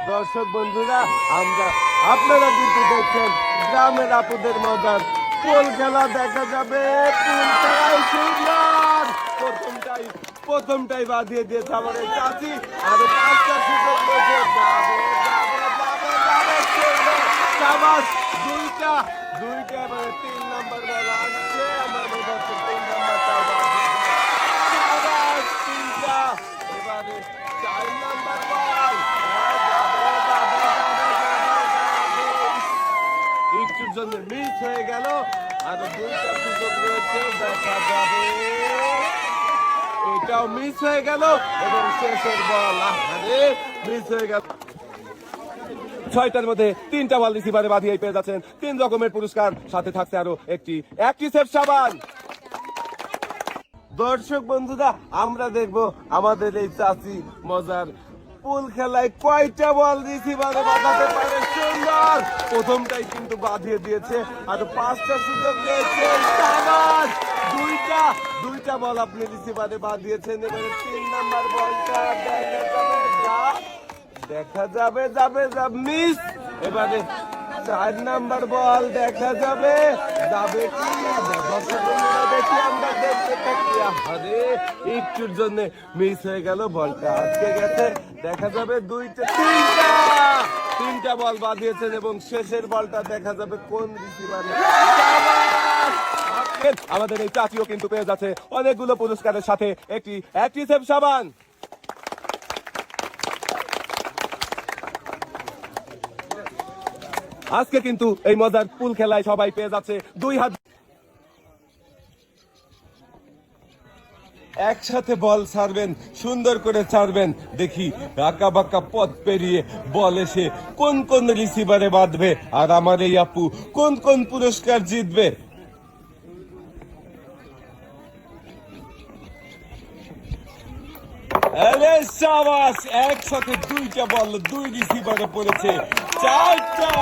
দর্শক বন্ধুরা, আপনারা কিন্তু দেখছেন গ্রামের আপুদের মজার পোল খেলা দেখা যাবে। প্রথমটাই বাঁধিয়ে দিয়েছে আমার এই চাচি, আর 5টা সুযোগ রয়েছে। দুইটা এবারে 3 নাম্বার বল আসছে। আমার মনে হচ্ছে 3 নাম্বারটা এবারে 4 নাম্বার বল একটুর জন্য মিস হয়ে গেল। আর 2টা সুযোগ রয়েছে, দেখা যাবে। এটাও মিস হয়ে গেল এবং শেষের বল মিস হয়ে গেল। 6টার মধ্যে 3টা বল রিসিভারে বাঁধিয়ে পেয়ে যাচ্ছেন 3 রকমের পুরস্কার, সাথে থাকছে আরো একটি অ্যাক্টিসেফ সাবান। দর্শক বন্ধুরা, আমরা দেখবো আমাদের এই চাচি মজার পুল খেলায় কয়টা বল রিসিভারে বাঁধাতে পারে। সুন্দর, প্রথমটাই কিন্তু বাঁধিয়ে দিয়েছে। আর 5টা সুযোগ রয়েছে। দুইটা বল আপনি রিসিভারে বাঁধিয়েছেন। এবারে 3 নাম্বার বলটা দেখা যাবে মিস। এবারে 4 নাম্বার বল দেখা যাবে কি? দেখি আমরা দেখতে থাকি। আরে একটুর জন্য মিস হয়ে গেল, বলটা আটকে গেছে। দেখা যাবে 3টা বল বাঁধিয়েছেন এবং শেষের বলটা দেখা যাবে কোন রিসিভারে। আমাদের এই চাচিও কিন্তু পেয়ে যাচ্ছে অনেকগুলো পুরস্কারের সাথে একটি অ্যাক্টিসেফ সাবান। আজকে কিন্তু এই মজার পুল খেলায় সবাই পেয়ে যাচ্ছে 2 হাত। একসাথে বল ছাড়বেন, সুন্দর করে ছাড়বেন। দেখি আঁকা বাঁকা পথ পেরিয়ে বল এসে কোন কোন রিসিভারে বাঁধবে, আর আমার এই আপু কোন কোন পুরস্কার জিতবে। আরে শাবাশ, একসাথে 2টা বল 2 রিসিভারে পড়েছে। 4টা,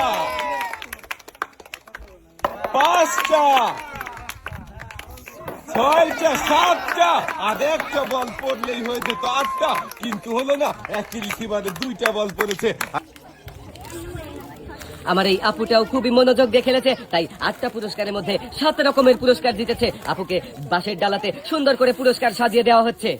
5টা, 6টা, 7টা, আর একটা বল পড়লেই হয়ে যেত 8টা, কিন্তু হলো না। একই রিসিভারে 2টা বল পড়েছে। আমার এই আপুটাও খুবই মনোযোগ দিয়ে খেলেছে, তাই 8টা পুরস্কারের মধ্যে 7 রকমের পুরস্কার জিতেছে। আপুকে বাঁশের ডালাতে সুন্দর করে পুরস্কার সাজিয়ে দেওয়া হচ্ছে।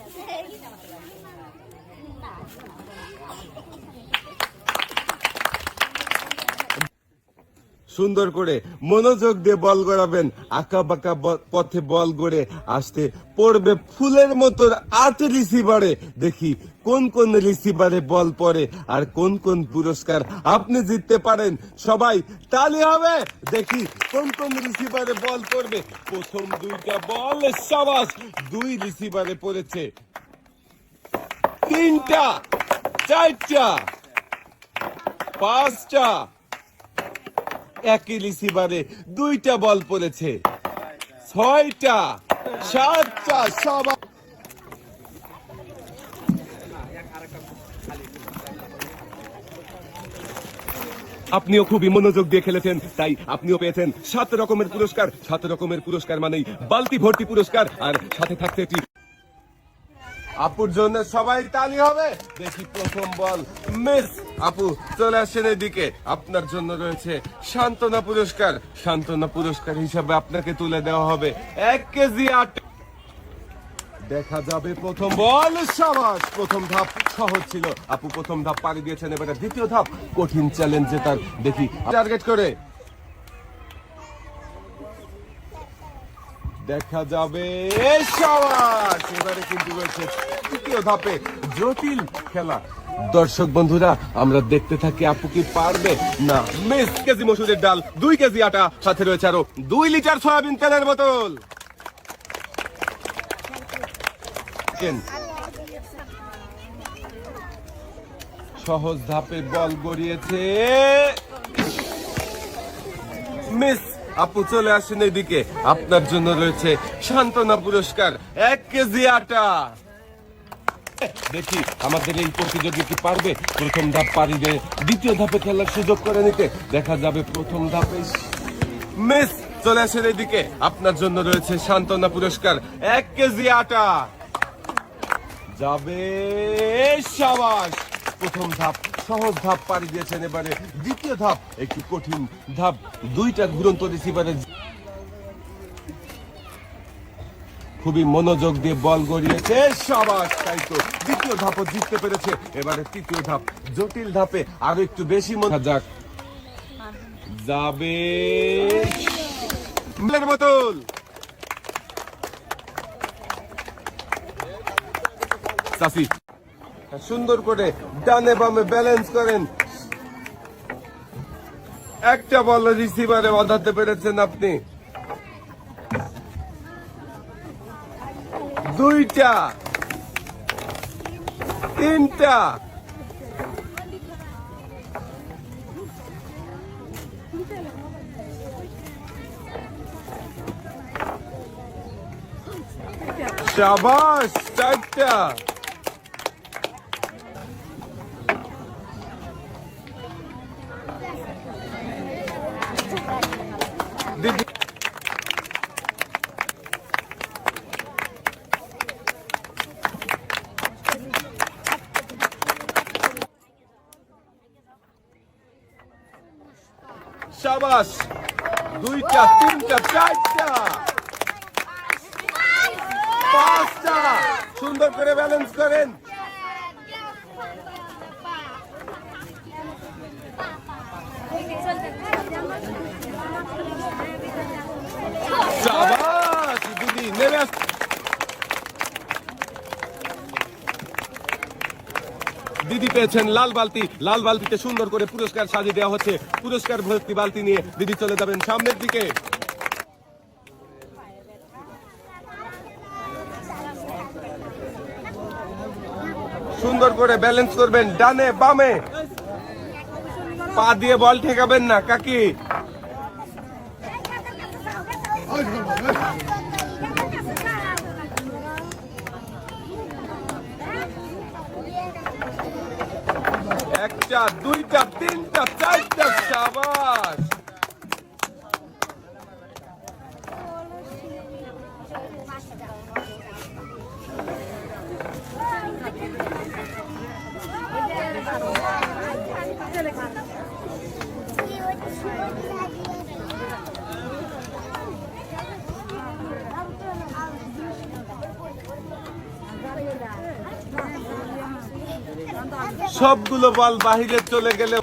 সুন্দর করে মনোযোগ দিয়ে বল গড়াবেন। আঁকা বাঁকা পথে বল গড়ে আসতে পড়বে ফুলের মতো 8 রিসিভারে। দেখি কোন কোন রিসিভারে বল পড়ে আর কোন কোন পুরস্কার আপনি জিততে পারেন। সবাই তালি হবে। দেখি কোন কোন রিসিভারে বল পড়বে। প্রথম 2টা বল শাবাশ 2 রিসিভারে পড়েছে। 3টা, 4টা, 5টা, একই রিসিভারে 2টা বল পড়েছে। 6টা, 7টা, সবাই আপনিও খুবই মনোযোগ দিয়ে খেলেছেন, তাই আপনিও পেয়েছেন 7 রকমের পুরস্কার। 7 রকমের পুরস্কার মানেই বালতি ভর্তি পুরস্কার, আর সাথে থাকতে একটি আপুর জন্য সবাই তালি হবে। দেখি প্রথম বল মিস। আপু চলে আসেন এদিকে, আপনার জন্য রয়েছে সান্ত্বনা পুরস্কার। সান্ত্বনা পুরস্কার হিসাবে আপনাকে তুলে দেওয়া হবে 1 কেজি আটা। দেখা যাবে প্রথম বল শাবাশ। প্রথম ধাপ সহজ ছিল, আপু প্রথম ধাপ পাড়ি দিয়েছেন। এবারে দ্বিতীয় ধাপ কঠিন চ্যালেঞ্জ জেতার। দেখি টার্গেট করে দেখা যাবে শাবাশ। এবারে কিন্তু রয়েছে তৃতীয় ধাপে জটিল খেলা। দর্শক বন্ধুরা, আমরা দেখতে থাকি আপু কি পারবে না। মিস। কেজি মসুরের ডাল, 2 কেজি আটা, সাথে রয়েছে আরো 2 লিটার সয়াবিন তেলের বোতল। সহজ ধাপে বল গড়িয়েছে, মিস। আপু চলে আসেন এদিকে, আপনার জন্য রয়েছে সান্ত্বনা পুরস্কার 1 কেজি আটা। দেখি আমাদের এই প্রতিযোগী কি পারবে প্রথম ধাপ পারি দিয়ে দ্বিতীয় ধাপে খেলার সুযোগ করে নিতে। দেখা যাবে প্রথম ধাপে মিস। চলে আসেন এদিকে, আপনার জন্য রয়েছে সান্ত্বনা পুরস্কার 1 কেজি আটা। যাবে শাবাশ। প্রথম ধাপ সহজ ধাপ পাড়ি দিয়েছেন। এবারে দ্বিতীয় ধাপ একটু কঠিন ধাপ, দুইটা ঘুরন্ত রিসিভারে খুবই মনোযোগ দিয়ে বল গড়িয়েছে, সাবাস, তাই তো দ্বিতীয় ধাপও জিততে পেরেছে। এবারে তৃতীয় ধাপ, জটিল ধাপে আরো একটু বেশি মনে যাক, যাবে বোতল। চাষি সুন্দর করে ডানে বামে ব্যালেন্স করেন, একটা বল রিসিভারে বাঁধাতে পেরেছেন আপনি। দুইটা, তিনটা, শাবাশ, চারটা। দিদি শাবাশ, দুইটা, তিনটা, চারটা, পাঁচটা, সুন্দর করে ব্যালেন্স করেন। শাবাশ, দিদি নেমে আস। দিদি পেয়েছেন লাল বালতি, লাল বালতিতে সুন্দর করে পুরস্কার সাজিয়ে দেওয়া হচ্ছে। পুরস্কার ভর্তি বালতি নিয়ে দিদি চলে যাবেন সামনের দিকে। সুন্দর করে ব্যালেন্স করবেন, ডানে বামে, পা দিয়ে বল ঠেকাবেন না কাকি। একটা, দুইটা, তিনটা, চারটা, শাবাশ। সবগুলো বল বাহিরে চলে গেলে